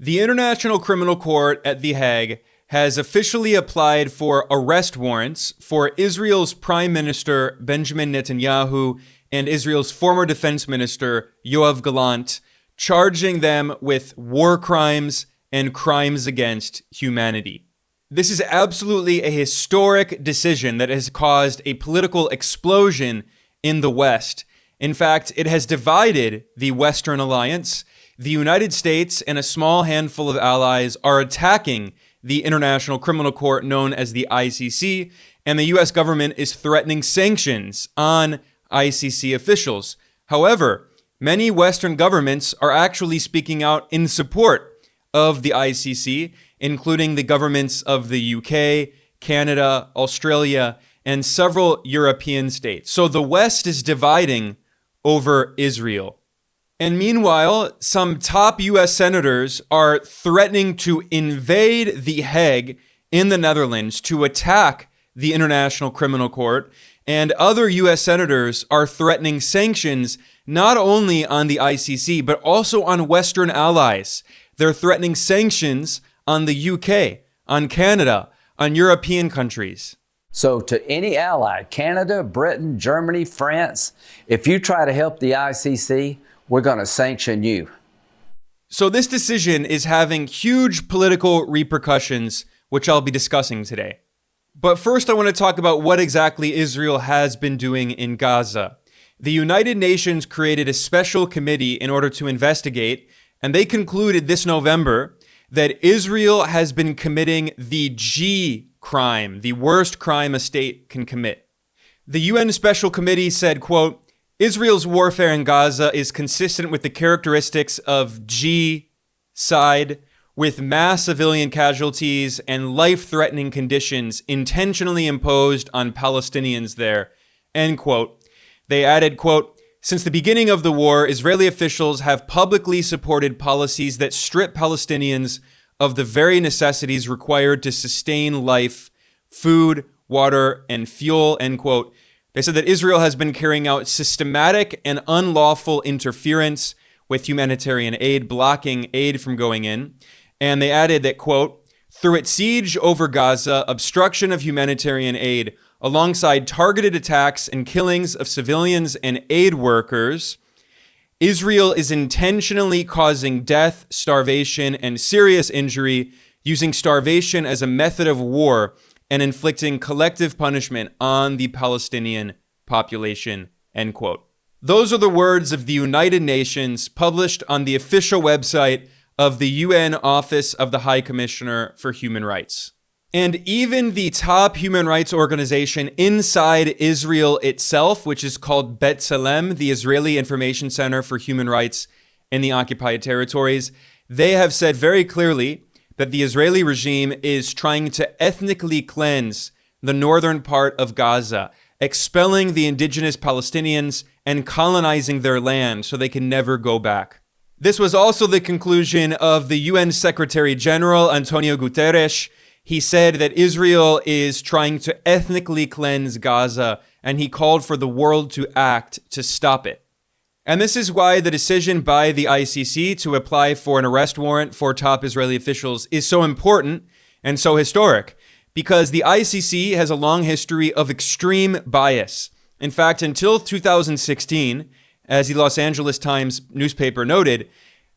The International Criminal Court at The Hague has officially applied for arrest warrants for Israel's Prime Minister Benjamin Netanyahu and Israel's former Defense Minister Yoav Gallant, charging them with war crimes and crimes against humanity. This is absolutely a historic decision that has caused a political explosion in the West. In fact, it has divided the Western alliance. The United States and a small handful of allies are attacking the International Criminal Court known as the ICC, and the US government is threatening sanctions on ICC officials. However, many Western governments are actually speaking out in support of the ICC, including the governments of the UK, Canada, Australia, and several European states. So the West is dividing over Israel. And meanwhile, some top US senators are threatening to invade The Hague in the Netherlands to attack the International Criminal Court. And other US senators are threatening sanctions not only on the ICC, but also on Western allies. They're threatening sanctions on the UK, on Canada, on European countries. So to any ally, Canada, Britain, Germany, France, if you try to help the ICC, we're going to sanction you. So this decision is having huge political repercussions, which I'll be discussing today. But first, I want to talk about what exactly Israel has been doing in Gaza. The United Nations created a special committee in order to investigate, and they concluded this November that Israel has been committing the G crime, the worst crime a state can commit. The UN Special Committee said, quote, Israel's warfare in Gaza is consistent with the characteristics of g-cide, with mass civilian casualties and life-threatening conditions intentionally imposed on Palestinians there, end quote. They added, quote, since the beginning of the war, Israeli officials have publicly supported policies that strip Palestinians of the very necessities required to sustain life, food, water, and fuel, end quote. They said that Israel has been carrying out systematic and unlawful interference with humanitarian aid, blocking aid from going in. And they added that, quote, through its siege over Gaza, obstruction of humanitarian aid, alongside targeted attacks and killings of civilians and aid workers, Israel is intentionally causing death, starvation, and serious injury, using starvation as a method of war and inflicting collective punishment on the Palestinian population, end quote. Those are the words of the United Nations published on the official website of the UN Office of the High Commissioner for Human Rights. And even the top human rights organization inside Israel itself, which is called B'Tselem, the Israeli Information Center for Human Rights in the occupied territories, they have said very clearly that the Israeli regime is trying to ethnically cleanse the northern part of Gaza, expelling the indigenous Palestinians and colonizing their land so they can never go back. This was also the conclusion of the UN Secretary General, Antonio Guterres. He said that Israel is trying to ethnically cleanse Gaza, and he called for the world to act to stop it. And this is why the decision by the ICC to apply for an arrest warrant for top Israeli officials is so important and so historic, because the ICC has a long history of extreme bias. In fact, until 2016, as the Los Angeles Times newspaper noted,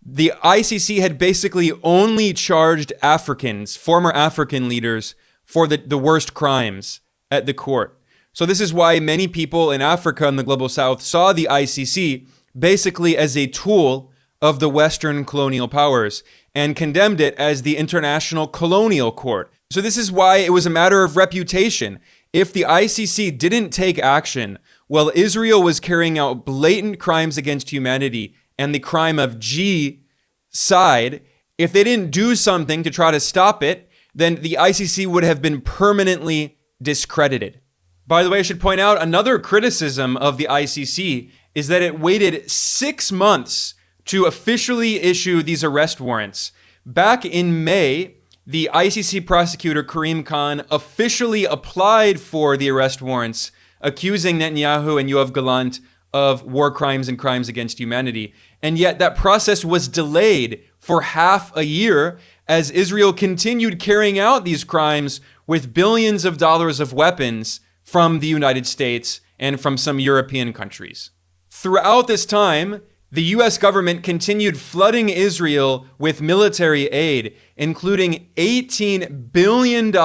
the ICC had basically only charged Africans, former African leaders, for the worst crimes at the court. So this is why many people in Africa and the Global South saw the ICC basically as a tool of the Western colonial powers and condemned it as the International Colonial Court. So this is why it was a matter of reputation. If the ICC didn't take action while Israel was carrying out blatant crimes against humanity and the crime of g-cide, if they didn't do something to try to stop it, then the ICC would have been permanently discredited. By the way, I should point out another criticism of the ICC is that it waited 6 months to officially issue these arrest warrants. Back in May, the ICC prosecutor Karim Khan officially applied for the arrest warrants, accusing Netanyahu and Yoav Gallant of war crimes and crimes against humanity. And yet that process was delayed for half a year as Israel continued carrying out these crimes with billions of dollars of weapons from the United States and from some European countries. Throughout this time, the US government continued flooding Israel with military aid, including $18 billion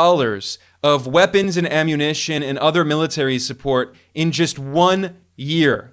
of weapons and ammunition and other military support in just 1 year.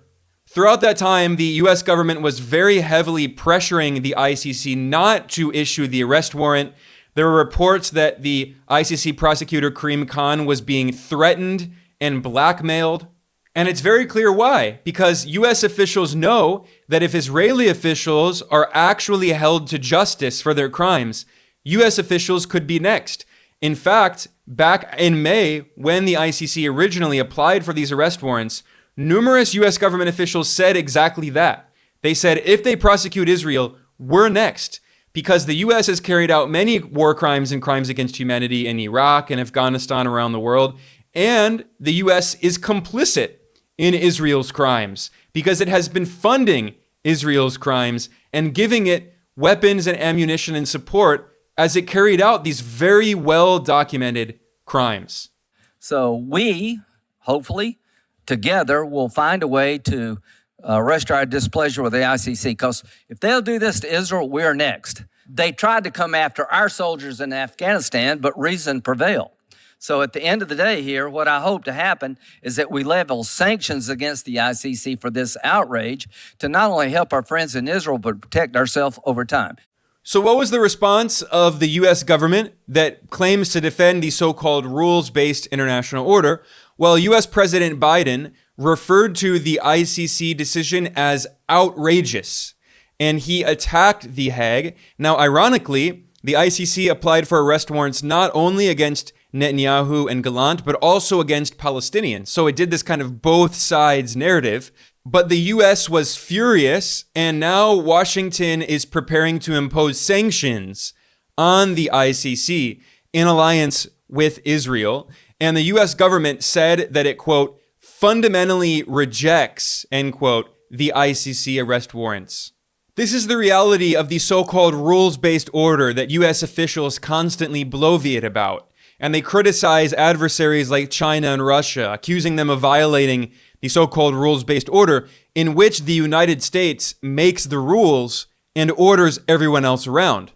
Throughout that time, the US government was very heavily pressuring the ICC not to issue the arrest warrant. There were reports that the ICC prosecutor Karim Khan was being threatened and blackmailed. And it's very clear why, because US officials know that if Israeli officials are actually held to justice for their crimes, US officials could be next. In fact, back in May, when the ICC originally applied for these arrest warrants, numerous US government officials said exactly that. They said, if they prosecute Israel, we're next, because the US has carried out many war crimes and crimes against humanity in Iraq and Afghanistan around the world, and the US is complicit in Israel's crimes because it has been funding Israel's crimes and giving it weapons and ammunition and support as it carried out these very well documented crimes. So we, hopefully, together will find a way to rest our displeasure with the ICC, because if they'll do this to Israel, we're next. They tried to come after our soldiers in Afghanistan, but reason prevailed. So at the end of the day here, what I hope to happen is that we level sanctions against the ICC for this outrage to not only help our friends in Israel, but protect ourselves over time. So what was the response of the US government that claims to defend the so-called rules-based international order? Well, US President Biden referred to the ICC decision as outrageous, and he attacked The Hague. Now, ironically, the ICC applied for arrest warrants not only against Netanyahu and Gallant, but also against Palestinians. So it did this kind of both sides narrative. But the US was furious, and now Washington is preparing to impose sanctions on the ICC in alliance with Israel. And the US government said that it, quote, fundamentally rejects, end quote, the ICC arrest warrants. This is the reality of the so-called rules-based order that US officials constantly bloviate about. And they criticize adversaries like China and Russia, accusing them of violating the so-called rules-based order, in which the United States makes the rules and orders everyone else around.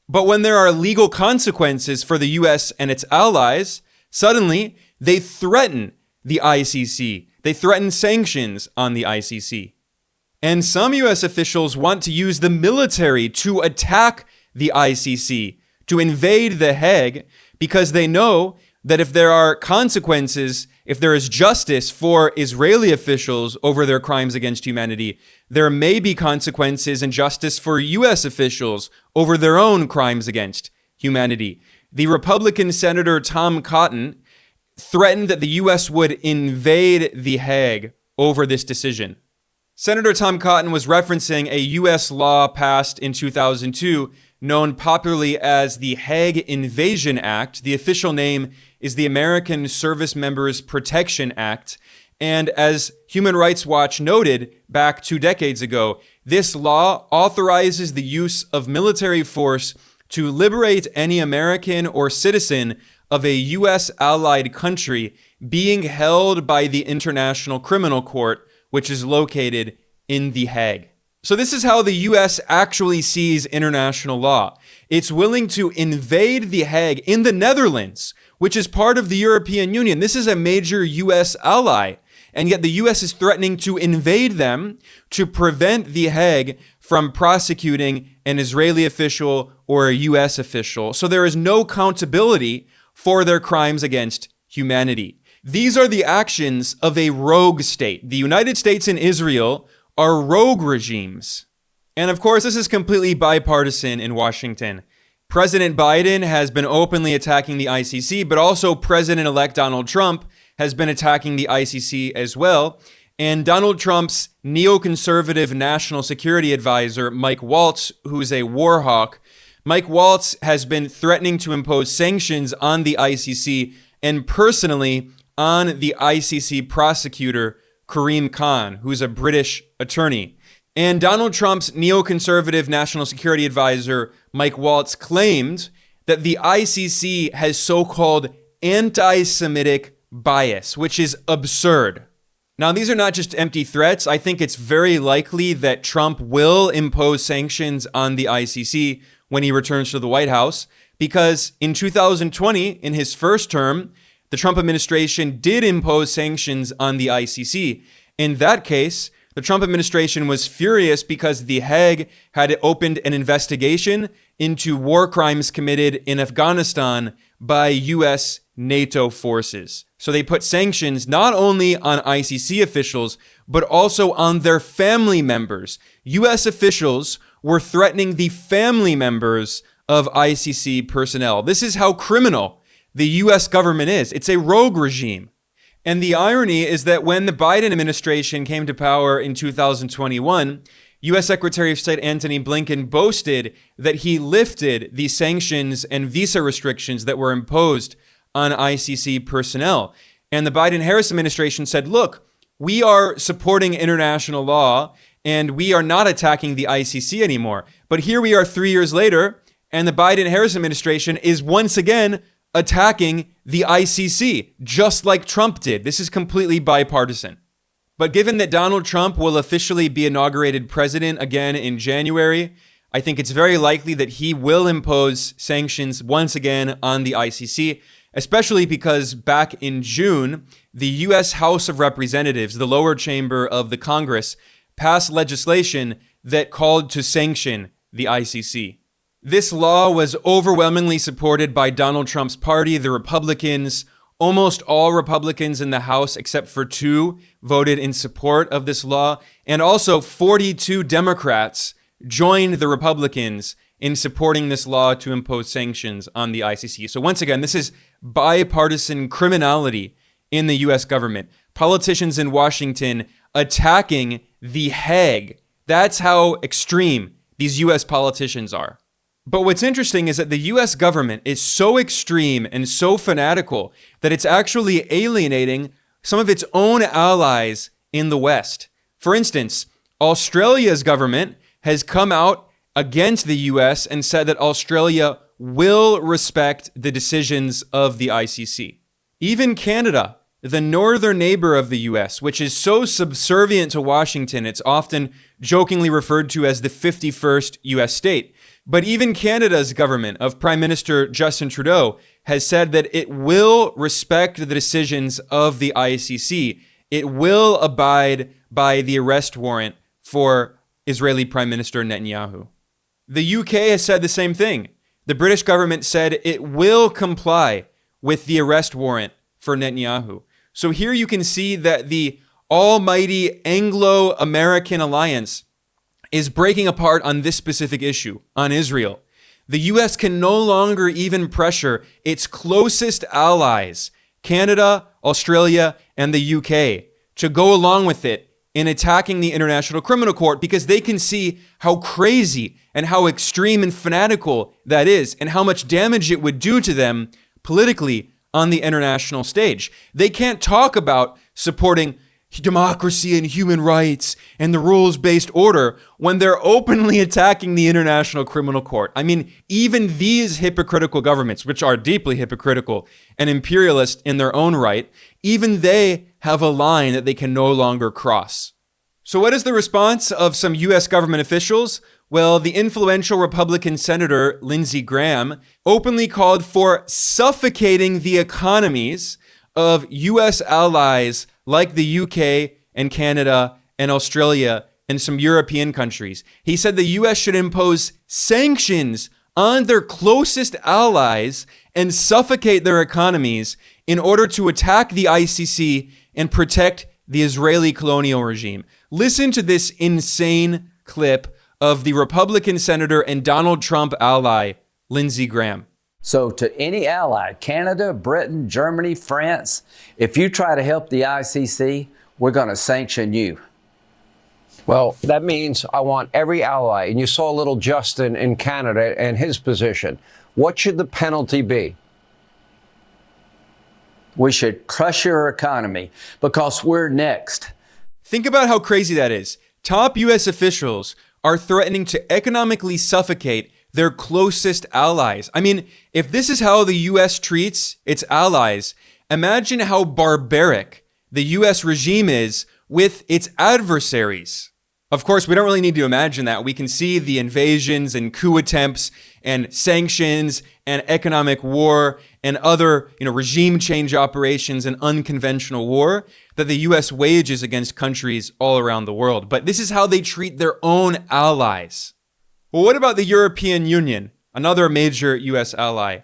But when there are legal consequences for the US and its allies, suddenly they threaten the ICC. They threaten sanctions on the ICC. And some US officials want to use the military to attack the ICC, to invade The Hague, because they know that if there are consequences, if there is justice for Israeli officials over their crimes against humanity, there may be consequences and justice for US officials over their own crimes against humanity. The Republican Senator Tom Cotton threatened that the US would invade The Hague over this decision. Senator Tom Cotton was referencing a US law passed in 2002 known popularly as the Hague Invasion Act. The official name is the American Service Members Protection Act. And as Human Rights Watch noted back 2 decades ago, this law authorizes the use of military force to liberate any American or citizen of a U.S. allied country being held by the International Criminal Court, which is located in The Hague. So this is how the U.S. actually sees international law. It's willing to invade The Hague in the Netherlands, which is part of the European Union. This is a major U.S. ally. And yet the U.S. is threatening to invade them to prevent The Hague from prosecuting an Israeli official or a U.S. official. So there is no accountability for their crimes against humanity. These are the actions of a rogue state. The United States and Israel are rogue regimes. And of course, this is completely bipartisan in Washington. President Biden has been openly attacking the ICC, but also President-elect Donald Trump has been attacking the ICC as well. And Donald Trump's neoconservative national security advisor, Mike Waltz, who's a war hawk, Mike Waltz has been threatening to impose sanctions on the ICC and personally on the ICC prosecutor, Karim Khan, who's a British attorney. And Donald Trump's neoconservative national security advisor, Mike Waltz, claimed that the ICC has so-called anti-Semitic bias, which is absurd. Now, these are not just empty threats. I think it's very likely that Trump will impose sanctions on the ICC when he returns to the White House, because in 2020, in his first term, the Trump administration did impose sanctions on the ICC. In that case, the Trump administration was furious because The Hague had opened an investigation into war crimes committed in Afghanistan by U.S. NATO forces. So they put sanctions not only on ICC officials, but also on their family members. U.S. officials were threatening the family members of ICC personnel. This is how criminal the U.S. government is. It's a rogue regime. And the irony is that when the Biden administration came to power in 2021, U.S. Secretary of State Antony Blinken boasted that he lifted the sanctions and visa restrictions that were imposed on ICC personnel. And the Biden-Harris administration said, look, we are supporting international law and we are not attacking the ICC anymore. But here we are 3 years later, and the Biden-Harris administration is once again attacking the ICC, just like Trump did. This is completely bipartisan. But given that Donald Trump will officially be inaugurated president again in January, I think it's very likely that he will impose sanctions once again on the ICC, especially because back in June, the U.S. House of Representatives, the lower chamber of the Congress, passed legislation that called to sanction the ICC. This law was overwhelmingly supported by Donald Trump's party, the Republicans. Almost all Republicans in the House, except for 2, voted in support of this law. And also 42 Democrats joined the Republicans in supporting this law to impose sanctions on the ICC. So once again, this is bipartisan criminality in the U.S. government. Politicians in Washington attacking The Hague. That's how extreme these U.S. politicians are. But what's interesting is that the U.S. government is so extreme and so fanatical that it's actually alienating some of its own allies in the West. For instance, Australia's government has come out against the U.S. and said that Australia will respect the decisions of the ICC. Even Canada, the northern neighbor of the U.S., which is so subservient to Washington, it's often jokingly referred to as the 51st U.S. state. But even Canada's government of Prime Minister Justin Trudeau has said that it will respect the decisions of the ICC. It will abide by the arrest warrant for Israeli Prime Minister Netanyahu. The UK has said the same thing. The British government said it will comply with the arrest warrant for Netanyahu. So here you can see that the almighty Anglo-American alliance is breaking apart on this specific issue, on Israel. The U.S. can no longer even pressure its closest allies, Canada, Australia, and the UK, to go along with it in attacking the International Criminal Court, because they can see how crazy and how extreme and fanatical that is and how much damage it would do to them politically on the international stage. They can't talk about supporting democracy and human rights and the rules-based order when they're openly attacking the International Criminal Court. I mean, even these hypocritical governments, which are deeply hypocritical and imperialist in their own right, even they have a line that they can no longer cross. So what is the response of some U.S. government officials? Well, the influential Republican Senator Lindsey Graham openly called for suffocating the economies of U.S. allies like the UK and Canada and Australia and some European countries. He said the U.S. should impose sanctions on their closest allies and suffocate their economies in order to attack the ICC and protect the Israeli colonial regime. Listen to this insane clip of the Republican senator and Donald Trump ally, Lindsey Graham. So to any ally, Canada, Britain, Germany, France, if you try to help the ICC, we're going to sanction you. Well, that means I want every ally. And you saw little Justin in Canada and his position. What should the penalty be? We should crush your economy because we're next. Think about how crazy that is. Top US officials are threatening to economically suffocate their closest allies. I mean, if this is how the US treats its allies, imagine how barbaric the US regime is with its adversaries. Of course, we don't really need to imagine that. We can see the invasions and coup attempts and sanctions and economic war and other, regime change operations and unconventional war that the US wages against countries all around the world. But this is how they treat their own allies. Well, what about the European Union, another major US ally?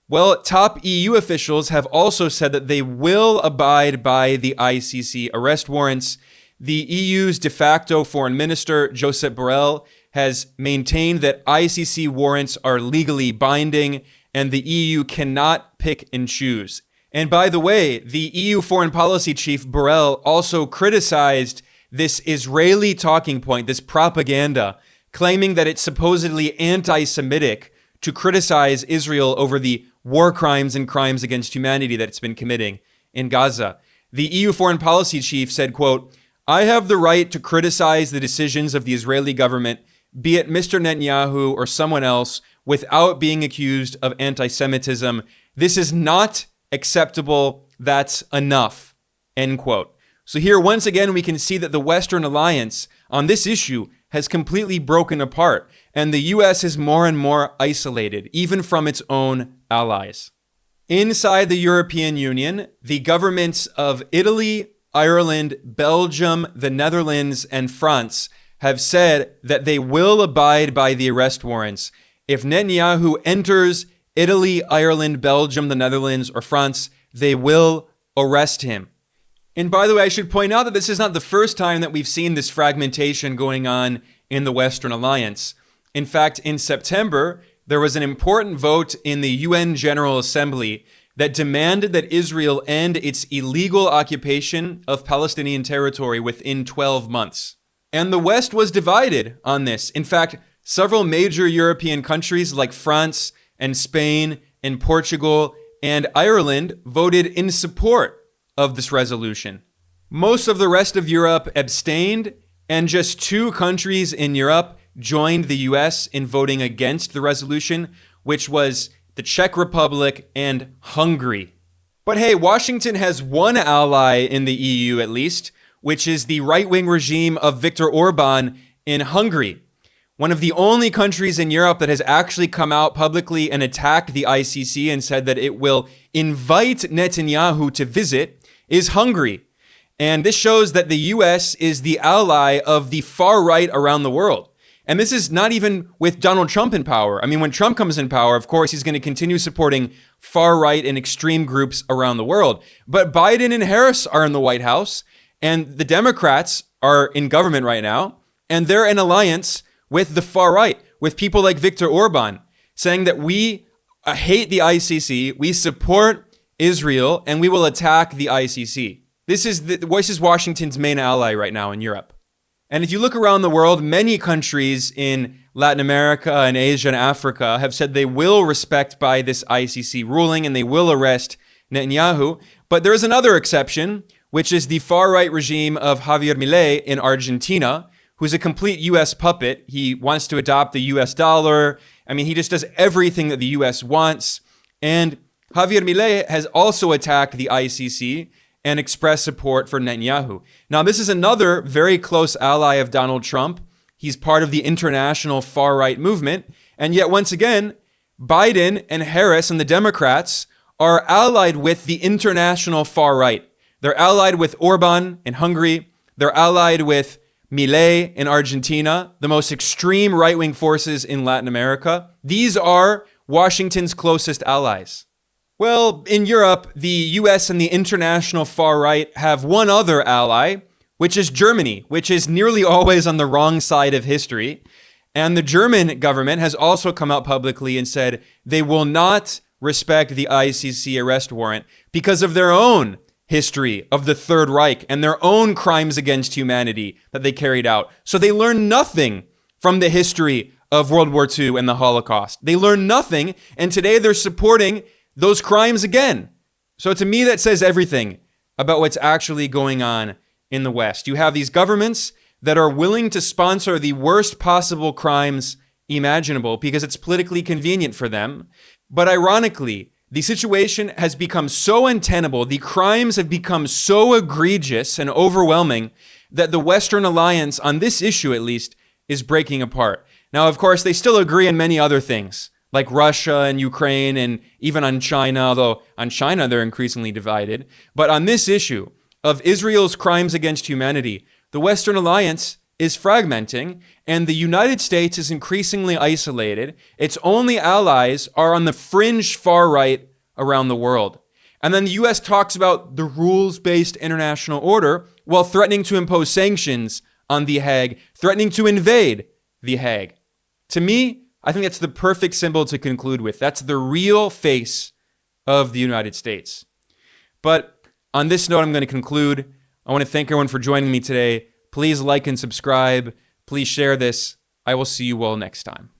Well, top EU officials have also said that they will abide by the ICC arrest warrants. The EU's de facto foreign minister, Josep Borrell, has maintained that ICC warrants are legally binding and the EU cannot pick and choose. And by the way, the EU foreign policy chief, Borrell, also criticized this Israeli talking point, this propaganda, claiming that it's supposedly anti-Semitic to criticize Israel over the war crimes and crimes against humanity that it's been committing in Gaza. The EU foreign policy chief said, quote, "I have the right to criticize the decisions of the Israeli government, be it Mr. Netanyahu or someone else, without being accused of anti-Semitism. This is not acceptable. That's enough." End quote. So here, once again, we can see that the Western alliance on this issue has completely broken apart, and the US is more and more isolated, even from its own allies. Inside the European Union, the governments of Italy, Ireland, Belgium, the Netherlands, and France have said that they will abide by the arrest warrants. If Netanyahu enters Italy, Ireland, Belgium, the Netherlands, or France, they will arrest him. And by the way, I should point out that this is not the first time that we've seen this fragmentation going on in the Western Alliance. In fact, in September, there was an important vote in the UN General Assembly that demanded that Israel end its illegal occupation of Palestinian territory within 12 months. And the West was divided on this. In fact, several major European countries like France and Spain and Portugal and Ireland voted in support of this resolution. Most of the rest of Europe abstained, and just 2 countries in Europe joined the US in voting against the resolution, which was the Czech Republic and Hungary. But hey, Washington has one ally in the EU at least, which is the right-wing regime of Viktor Orbán in Hungary. One of the only countries in Europe that has actually come out publicly and attacked the ICC and said that it will invite Netanyahu to visit is Hungary. And this shows that the US is the ally of the far right around the world. And this is not even with Donald Trump in power. I mean, when Trump comes in power, of course, he's going to continue supporting far right and extreme groups around the world. But Biden and Harris are in the White House, and the Democrats are in government right now, and they're in alliance with the far right, with people like Viktor Orbán, saying that we hate the ICC, we support Israel, and we will attack the ICC. This is Washington's main ally right now in Europe. And if you look around the world, many countries in Latin America and Asia and Africa have said they will respect by this ICC ruling and they will arrest Netanyahu. But there is another exception, which is the far-right regime of Javier Milei in Argentina, who's a complete U.S. puppet. He wants to adopt the U.S. dollar. I mean, he just does everything that the U.S. wants. And Javier Milei has also attacked the ICC and expressed support for Netanyahu. Now, this is another very close ally of Donald Trump. He's part of the international far-right movement. And yet, once again, Biden and Harris and the Democrats are allied with the international far-right. They're allied with Orbán in Hungary. They're allied with Milei in Argentina, the most extreme right-wing forces in Latin America. These are Washington's closest allies. Well, in Europe, the US and the international far right have one other ally, which is Germany, which is nearly always on the wrong side of history. And the German government has also come out publicly and said they will not respect the ICC arrest warrant because of their own history of the Third Reich and their own crimes against humanity that they carried out. So they learned nothing from the history of World War II and the Holocaust. They learned nothing, and today they're supporting those crimes again. So to me, that says everything about what's actually going on in the West. You have these governments that are willing to sponsor the worst possible crimes imaginable because it's politically convenient for them. But ironically, the situation has become so untenable, the crimes have become so egregious and overwhelming that the Western alliance, on this issue at least, is breaking apart. Now, of course, they still agree on many other things, like Russia and Ukraine and even on China, although on China they're increasingly divided. But on this issue of Israel's crimes against humanity, the Western alliance is fragmenting and the United States is increasingly isolated. Its only allies are on the fringe far right around the world. And then the US talks about the rules-based international order while threatening to impose sanctions on the Hague, threatening to invade the Hague. To me, I think that's the perfect symbol to conclude with. That's the real face of the United States. But on this note, I'm going to conclude. I want to thank everyone for joining me today. Please like and subscribe. Please share this. I will see you all next time.